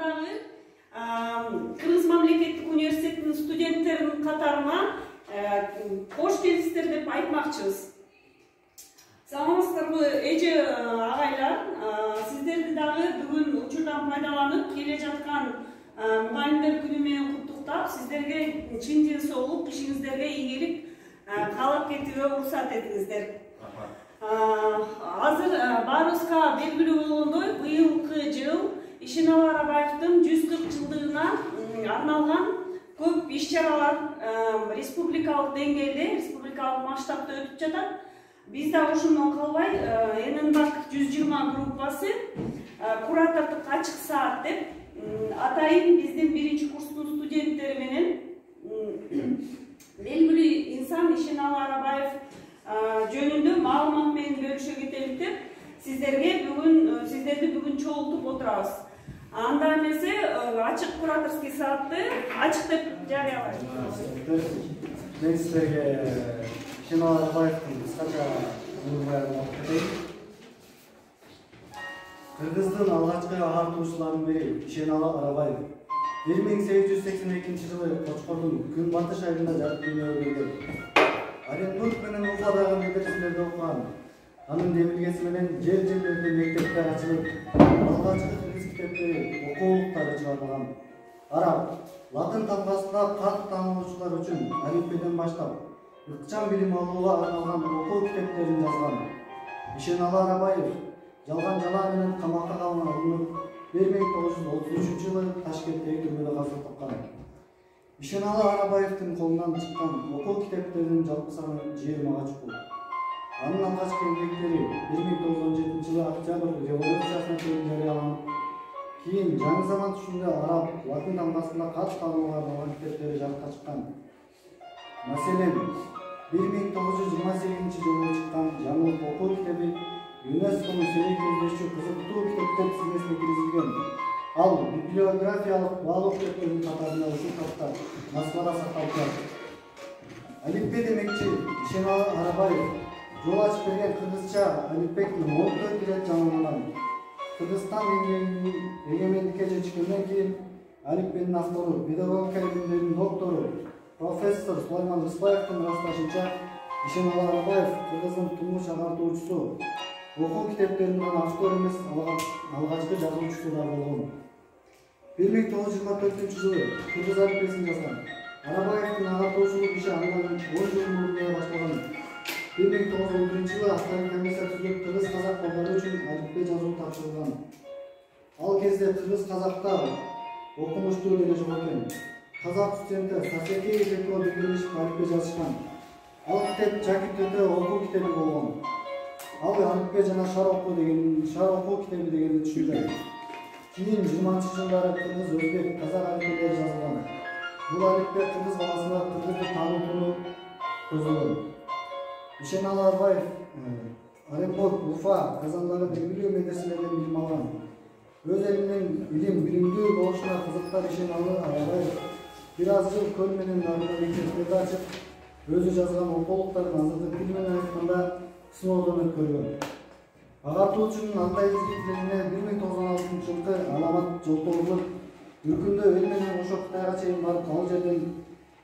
Казакстандагы Кыргыз мамлекеттик университетинин студенттеринин катарына кош келипсиздер деп айтмакчыбыз. Саламатсыздарбы эже агайлар, сиздерди дагы бүгүн учурдан пайдаланып келе жаткан мугалимдер күнү менен куттуктап, сиздерге чын ден соолук, ишиңиздерге ийгилик каалап кетүүгө уруксат этиңиздер. Азыр баарыбызга белгилүү болгондой, быйылкы жыл Ишеналы Арабаевдин 140 жылдыгына арналган көп иш-чаралар республикалык деңгээлде, республикалык масштабта өтүп жатат. Биз да ошондон калбай Эненбак 120 группасы куратордук ачык саат деп атайын биздин биринчи курстун студенттери менен белгилүү инсан Ишеналы Арабаев жөнүндө маалымат менен бөлүшө кетелик деп сиздерди бүгүн чогултуп отурабыз. Анда эмесе ачык кураторский саатты ачык деп жарыялайм. Мен сиздерге Ишеналы Арабаевдин кыскача өмүрбаянын окуп кетейин. Кыргыздын алгачкы агартуучуларынын бири Ишеналы Арабаев 1882 жылы Кочкордун Күн батыш айылында жатып дүйнөгө келген. Оренбург менен Уфадагы медреселерде окуган. Анын демилгеси менен жер-жерлерде мектептер ачылып, алгачкы кыргыз китептери, окуулуктары чыгарылган. Араб, латын тамгасында кат таануучулар үчүн алифбеден баштап, ыкчам билим алууга арналган окуу китептерин жазган. Ишеналы Арабаев жалган жалаа менен камакка алынып, 1933 жылы Ташкенттеги түрмөдө каза тапкан. Ишеналы Арабаевдин колунан чыккан окуу китептеринин жалпы саны 20 чукул. Анын алгачкы эмгектери 1917 жылы Октябрь революциясына чейин жарыяланып, кийин жаңы заман түшүндө араб, латын тамгасында кат таанууга арналган китептери жарыкка чыккан. Маселен, 1928 жылы чыккан жаңылык окуу китеби ЮНЕСКОнун сейек көздөшчү кызыктуу китептер тизмесине киргизилген. Ал библиографиялык баалоо китептеринин катарында ушул тапта Москвада сакталып жатат. Алифбе демекчи Ишеналы Арабаев жол ачып берген кыргызча алифбекти 14 ирет жаңыланган. Кыргызстан эгемендикке жетишкенден кийин алифбенин автору, педагогика илимдеринин доктору, профессор Сулайман Рыспаевдин ырасташынча, Ишеналы Арабаев кыргыздын тумуш агартуучусу, окуу китептеринин автор эмес, алгачкы жазуучусу да болгон. 1924 жылы кыргыз алифбесин жазган. Арабаевдин агартуучулук иши андан 10 жыл мурун башталган. 1911 жылы Астана комиссия түзүлүп, кыргыз казак балдары үчүн алифбе жазуу тапшырылган. Ал кезде кыргыз казакта окумуштуу деле жок экен. Казак студенттер Сасеки Жекова биргелешип алифбе жазышкан. Ал китеп Жакип Төтө окуу китеби болгон. Ал алифбе жана шар окуу китеби дегенди түшүндүрөт. Кийин 20-жылдары кыргыз, өзбек, казак алифбелери жазылган. Бул алифбе кыргыз баласына кыргызды таануутууну көздөгөн. Ишеналы Арабаев Оренбург, Уфа, Казандагы белгилүү медреселерден билим алган. Өз элинин билимдүү болушуна кызыктар Ишеналы Арабаев бир аз жыл көл менен нарында мектептерди ачып, өзү жазган окуулуктарын азыркы тил менен айтканда сыноодон өткөргөн. Агартуучунун андай изгиликтерине 1916 жылкы Аламат жолторулуп, Үркүндө эл менен кошо Кытайга чейин барып ал жерден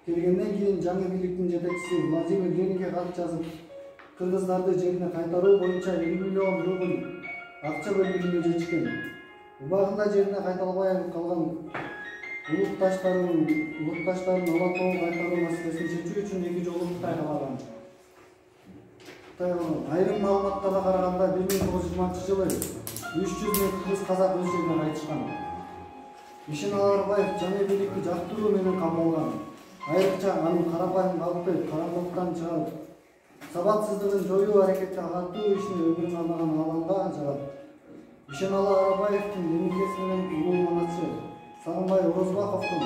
келгенден кийин жаңы бийликтин жетекчиси Владимир Ленинге кат жазып, кыргыздарды жерине кайтаруу боюнча 50 миллион рубль акча бөлүнүүгө жетишкен. Убагында жерине кайталбай калган улутташтарын ала тоо кайтаруу маселесин чечүү үчүн 2 жолу Кытайга барган. Айрым маалыматтарга караганда 1920 жылы 300 миң кыргыз казак өз жерине кайтышкан. Ишеналы Арабаев жаңы бийликти жактыруу менен камалган. Айрыкча анын карапайым калпты караңгылыктан чыгарып, сабатсыздыгын жоюу аракети агартуу ишине өмүрүн арнаган аланга жагат. Ишеналы Арабаевдин демилгеси менен улуу манасчы Сагынбай Орозбаковдун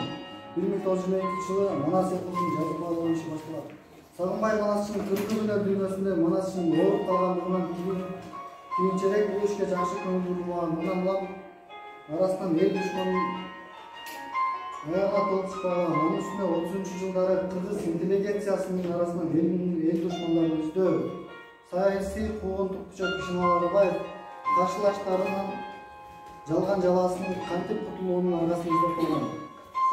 1922 жылы Манас экулдун жазып алуу иши башталат. Сагынбай Манасчынын кыркы өнөр дүйнөсүндө Манасчынын ооруп калгандыгынан кийинчерээк бул ишке жакшы көңүл бурулганынан улам арасынан эл душманын аяга толтушпаган. Анын үстүнө 30-жылдары кыргыз интеллигенциясынын арасынан эл душмандарын үздөө саясий куугунтук күчөп Ишеналы Арабаев каршылаштарынан жалган жалаасынын кантип кутулуунун аркасында издеп калган.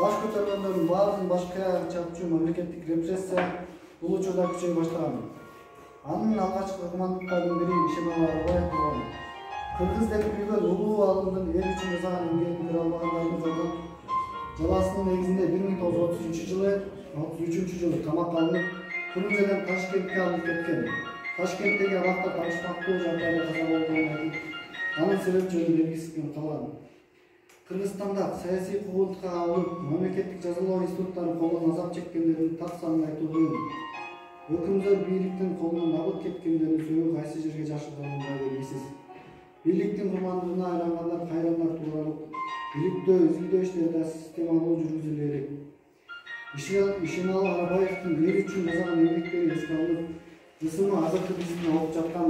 Баш көтөргөндөрдүн баарын башка аягы чапчу мамлекеттик репрессия бул учурда күчөй баштаган. Анын алгачкы кырмандыктардын бири Ишеналы Арбаев болгон. Кыргыз деп билген улуу алымдын эл үчүн жасаган эмгегин кыра албагандардын жалган жалаасынын негизинде 1933-жылы камакка алынып, Фрунзеден Ташкентке алынып кеткен. Ташкенттеги абакта табышмактуу жагдайда каза болгонун айтып, анын себеп жөнү белгисиз калган. Кыргызстанда саясий куугунтукка алынып, мамлекеттик жазалоо институттары колунан азап чеккендердин так санын айтуу кыйын. Өкүмдөр бийликтин колунан абык кеткендердин сөзү кайсы жерге жашырганы да белгисиз. Бийликтин курмандыгына айлангандар кайрандар тууралуу иликтөө, изилдөө иштери системалуу жүргүзүлө элек. Ишеналы Арбаевдин эл үчүн жасаган эмгектери эске алынып, ысымы азыркы биздин окуп жаткан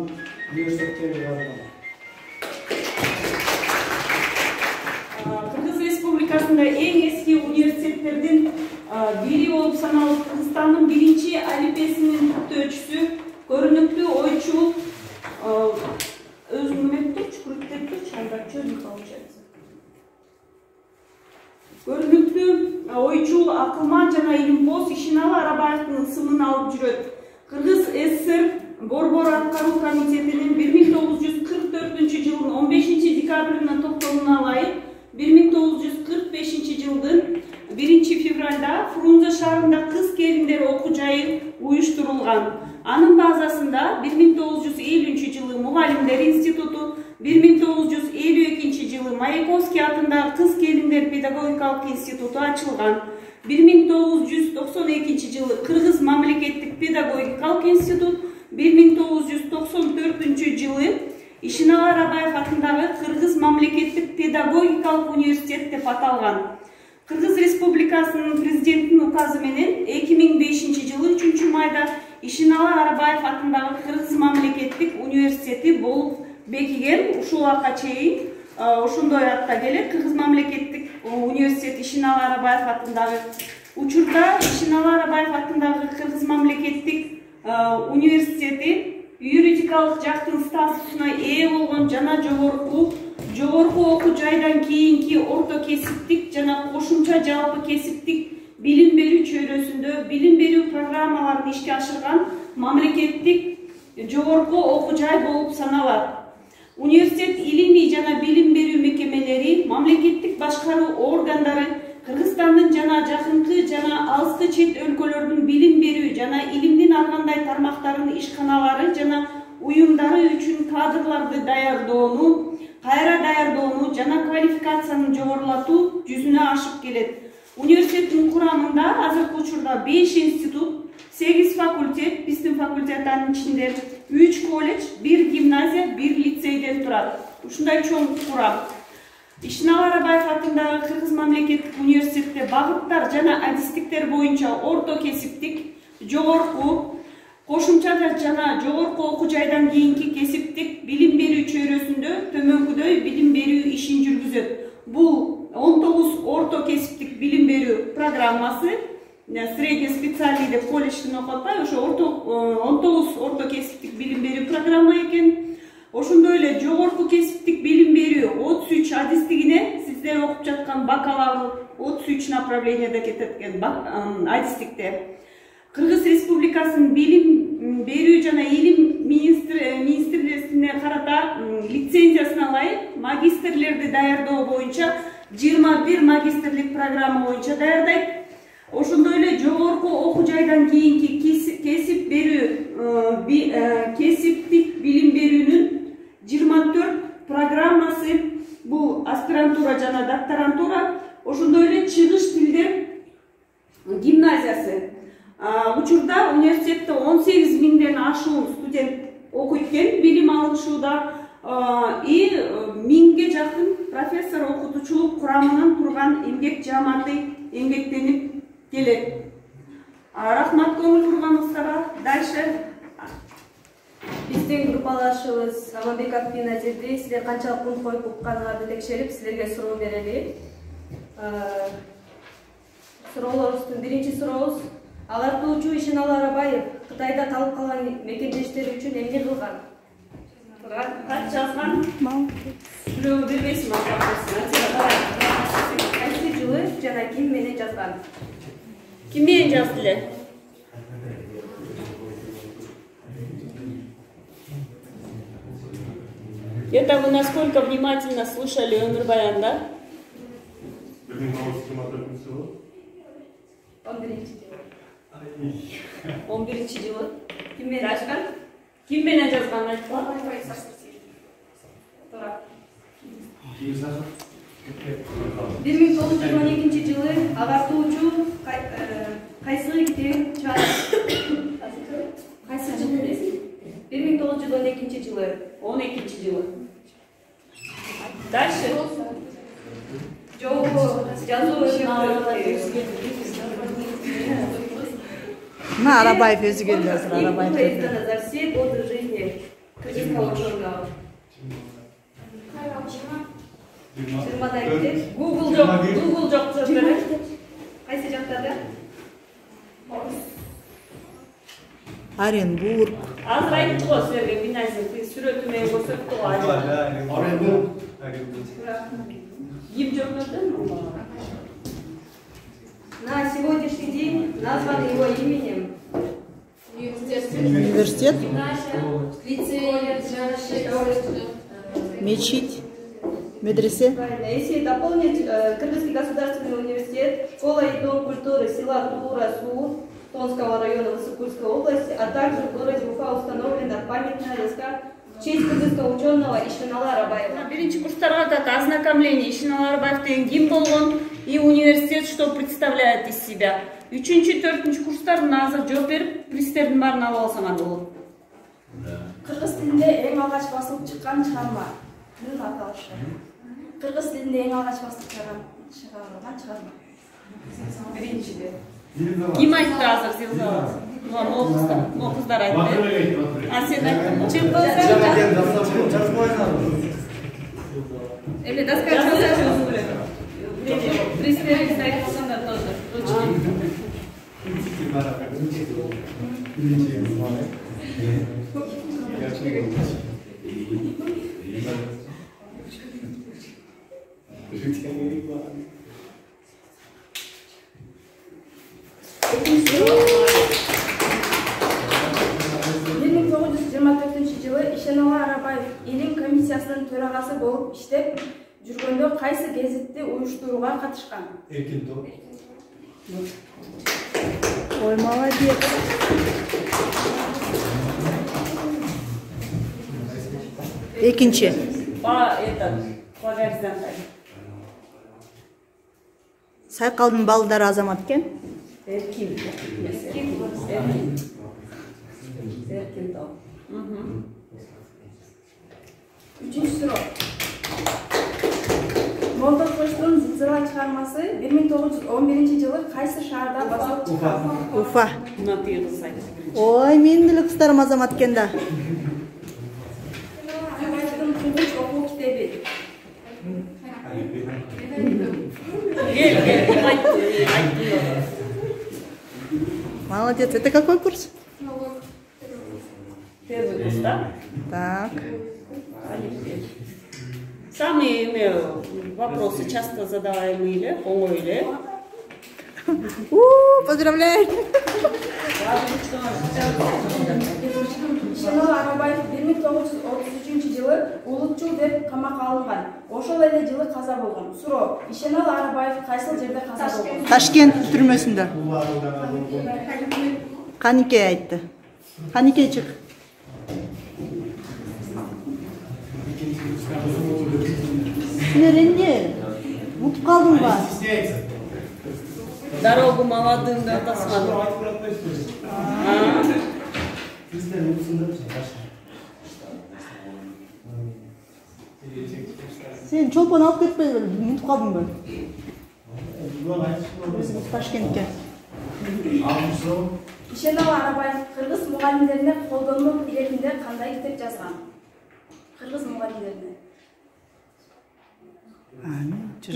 университетке барган. Кыргыз Республикасында эң эски университеттердин бири болуп саналып, Кыргызстандын биринчи алипесинин түптөөчүсү, көрүнүктүү ойчул өзүң получается. Көрүнүктүү ойчул, акылман жана илимпоз Ишеналы Арбаевдин ысымын алып жүрөт. Кыргыз ССР Борбор аткаруу комитетинин 1944-жылдын 15-декабрына токтомуна ылайык 1945-жылдын 1-февралда Фрунзе шаарында кыз келиндер окуу жайы уюштурулган. Анын базасында 1950-жылы Мугалимдер институту, 1952-жылы Маяковский атындагы кыз келиндер педагогикалык институту ачылган. 1992-жылы Кыргыз мамлекеттик педагогикалык институт, 1994-жылы Ишеналы Арбаев атындагы Кыргыз мамлекеттик педагогикалык университет деп аталган. Кыргыз Республикасынын президентинин указы менен 2005-жылы 3-майда Ишеналы Арбаев атындагы Кыргыз мамлекеттик университети болуп бекиген. Ушул акка чейин ошондой атта келет. Кыргыз мамлекеттик университет Ишеналы Арбаев атындагы учурда Ишеналы Арбаев атындагы Кыргыз мамлекеттик университети юридикалык жактын статусуна ээ болгон жана жогорку окуу жайдан кийинки орто кесиптик жана кошумча жалпы кесиптик билим берүү чөйрөсүндө билим берүү программаларын ишке ашырган мамлекеттик жогорку окуу жай болуп саналат. Университет илимий жана билим берүү мекемелери, мамлекеттик башкаруу органдары Кыргызстандын жана жакынкы жана алыскы чет өлкөлөрдүн билим берүү жана илимдин ар кандай тармактарынын ишканалары жана уюмдары үчүн кадрларды даярдоону, кайра даярдоону жана квалификацияны жогорулатуу жүзүнө ашып келет. Университеттин курамында азыркы учурда 5 институт, 8 факультет, биздин факультеттин ичинде 3 колледж, 1 гимназия, 1 лицейден турат. Ушундай чоң курам. Ишеналы Арбаев атындагы Кыргыз мамлекеттик университетте багыттар жана адистиктер боюнча орто кесиптик, жогорку, кошумча жана жогорку окуу жайдан кийинки кесиптик билим берүү чөйрөсүндө төмөнкүдөй билим берүү ишин жүргүзөт. Бул 19 орто кесиптик билим берүү программасы, средний специальный деп колледждин окуп атпай, ошо 19 орто кесиптик билим берүү программа экен. Ошондой эле жогорку кесиптик билим берүү 33 адистигине сиздер окуп жаткан бакалавр 33 направленияда кетет экен адистикте. Кыргыз Республикасынын билим берүү жана илим министрлигине карата лицензиясына ылайык магистрлерди даярдоо боюнча 21 магистрлик программа боюнча даярдайт. Ошондой эле жогорку окуу жайдан кийинки кесиптик билим берүүнүн 24 программасы, бул аспирантура жана докторантура, ошондой эле чыгыш тилдер гимназиясы. Учурда университетте 18 миңден ашуун студент окуйт экен, билим алышууда, и 1000ге жакын профессор окутуучулук курамынан турган эмгек жааматы эмгектенип келет. Рахмат көңүл бурганыңыздарга. Дальше биздин группалашыбыз Аманбек Абдин Азерди силер канчалык кун коюп укканыңарды текшерип, силерге суроо берели. Суроолорубуздун биринчи сурообуз: агартуучу Ишеналы Арбаев Кытайда калып калган мекендештери үчүн эмне кылган? Kaç yazgan? Büröөгө бербейсиңби Кайсы жылы жана ким менен жазган? Ким менен жазды эле? Это вы насколько внимательно слушали өмүрбаян, да? 11-ci жылы. Ким менен жазган? Ким менен жазган айтпа? 1912 жылы агартуучу кайсы китебин чыгарат? Кайсы жылы билесиз? 1912 жылы. 12-ci жылы. Дальше. Жок, жазуу На Арабаев өзі келді азыр, Арабаев келді. За все годы жизни кыргызского ученого. Google жок сөздөрү. Кайсы жактарда? Оренбург. Азыр айттык го силерге Биназир, сүрөтү менен көрсөттү го. Ким жөнөдү? На сегодняшний день назван его именем Университет, мечеть, медресе. Если дополнить Кыргызский государственный университет, школа и дом культуры села Тура-Су Тонского района Высокурской области, а также в городе Уфа установлена памятная доска в честь кыргызского ученого Ишеналы Арабаева. Биринчи курстарга как ознакомление Ишеналы Арабаев деген ким болгон и университет что представляет из себя. 3-4 курстар азыр жооп берип, призтердин баарын алып алсаңар болот. Кыргыз тилинде эң алгач басылып чыккан чыгарманын аталышы. Кыргыз тилинде эң алгач басылып чыгарылган чыгарма. Биринчиде. Ким айтты азыр Зилзала? Могуздар айтты. А сен айттың? Чын Или доска призтердин айтылсаңдар тоже. Жылы Ишеналы Арабаев илим комиссиясынын төрагасы болуп иштеп жүргөндө кайсы гезитти уюштурууга катышкан? Ой, молодец. Экинчи. По горизонтали. Сайкалдын балдары Азамат экен. Эркин. Эркин тоо. Үчүнчү суроо. Молдокбоштун Зилзала чыгармасы 1911 жылы кайсы шаарда басылып чыккан? Уфа. Мына тыйгыз айт. Ой, менин деле кыздарым Азамат экен да. Арабаевдин тунуш окуу китеби. Кел, айтты. Молодец. Это какой курс? Первый курс, да? Так. Самые вопросы часто задаваемые или оңой или? Поздравляю. Ишеналы Арабаев 1933 жылы улутчул деп камакка алынган. Ошол эле жылы каза болгон. Суроо: Ишеналы Арабаев кайсыл жерде каза болгон? Ташкент түрмөсүндө. Каникей айтты. Каникей чык. Силер эмне? Унутуп калдыңбы? Дорогу молодым да тасмадым. Сен чолпон алып кетпей унутуп калдыңбы? Ташкентке. Ишеналы Арабаев кыргыз мугалимдерине колдонмо иретинде кандай китеп жазган? Кыргыз мугалимдерине.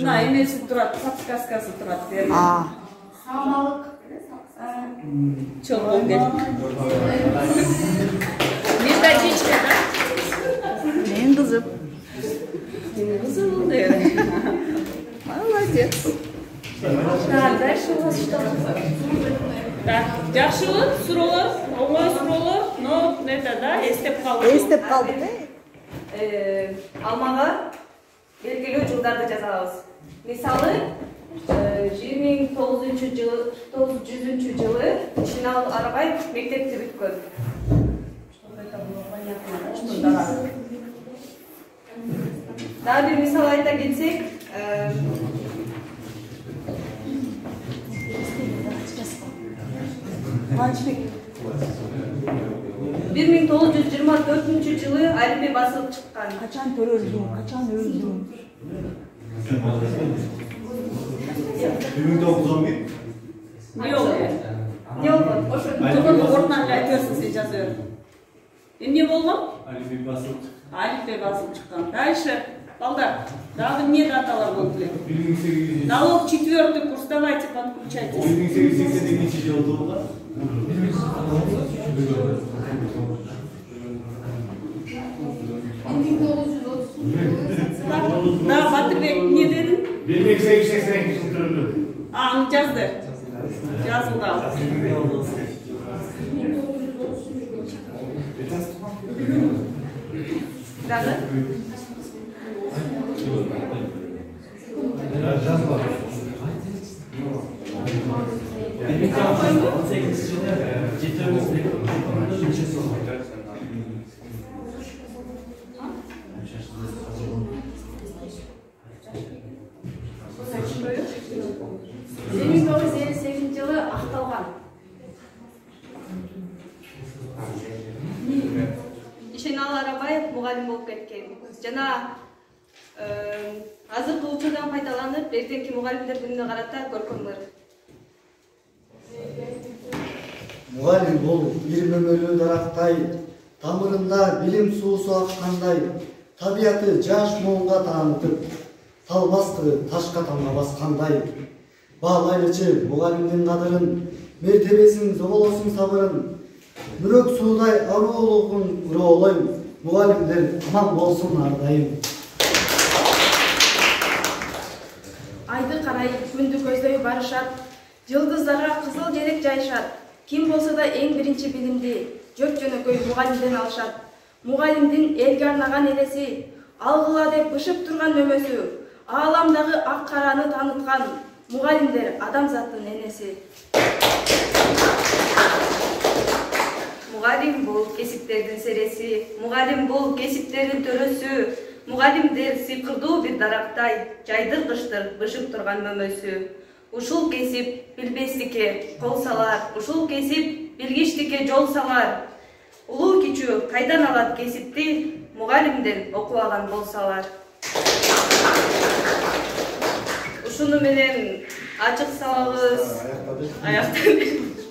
На эмеси турат, подсказкасы турат. Самалык. Чолпон кел. Методичка, да? Кимдин кызы? Менин кызым бул деп. Молодец. Дальше у вас что? Так, жакшыбы? Суроолор, оңой суроолор, но это да, эстеп калды. Эстеп калдым. Алмага белгилүү жылдарды жазабыз. Мисалы 1900 жылы Ишеналы Арабаев мектепти бүткөн. Дагы бир мисал айта кетсек, 1924 жылы Алипе басылып чыккан. Качан төрөлдүң? Качан өлдүң? 1911. Не oldu? Не болгон? Ошо Tuğun ortadan aytıyorsun sen yazıyor. Ne болгон? Алифбек басылып чыкты. Alifbe basıp çıkan. Дальше, балдар, дагы не даталар болду? 1800. Налог 4-й курс, давайте подключайтесь. 1882 жылы туылган. Да, Батырбек не dedin? 1882 жылы төрөлгөн. Аны жазды. Жазылды. дагы жылы акталган. Ишеналы Арабаев мугалим болуп кеткен. Жана азыркы учурдан пайдаланып, эртеңки мугалимдер күнүнө карата көркөм ыр. Muğalim bol bir mөмөлүү дарактай, тамырында билим суусу аккандай, табиаты жаш моонга таанытып, талбастыгы ташка тамга баскандай. Баалайлычы мугалимдин кадырын, мертебесин, зоболосун сабырын, мүрөк суудай аруулугун уроолойм, мугалимдер аман болсун ардайым. Айды карай күндү көздөй барышат, жылдыздарга кызыл желек жайышат. Ким болсо да эң биринчи билимди жөп жөнөкөй мугалимден алышат. Мугалимдин элге арнаган элеси, алгыла деп бышып турган мөмөсү, ааламдагы ак караны тааныткан мугалимдер адамзаттын энеси. Мугалим бул кесиптердин сереси, мугалим бул кесиптердин төрөсү, мугалимдер сыйкырдуу бир дарактай, жайдыргычтыр бышып турган мөмөсү. Ушул кесип билбестикке кол салар, ушул кесип билгичтикке жол салар. Улуу кичүү кайдан алат кесипти, мугалимден окубаган болсалар. Ушуну менен ачык салабыз. Аяктадык.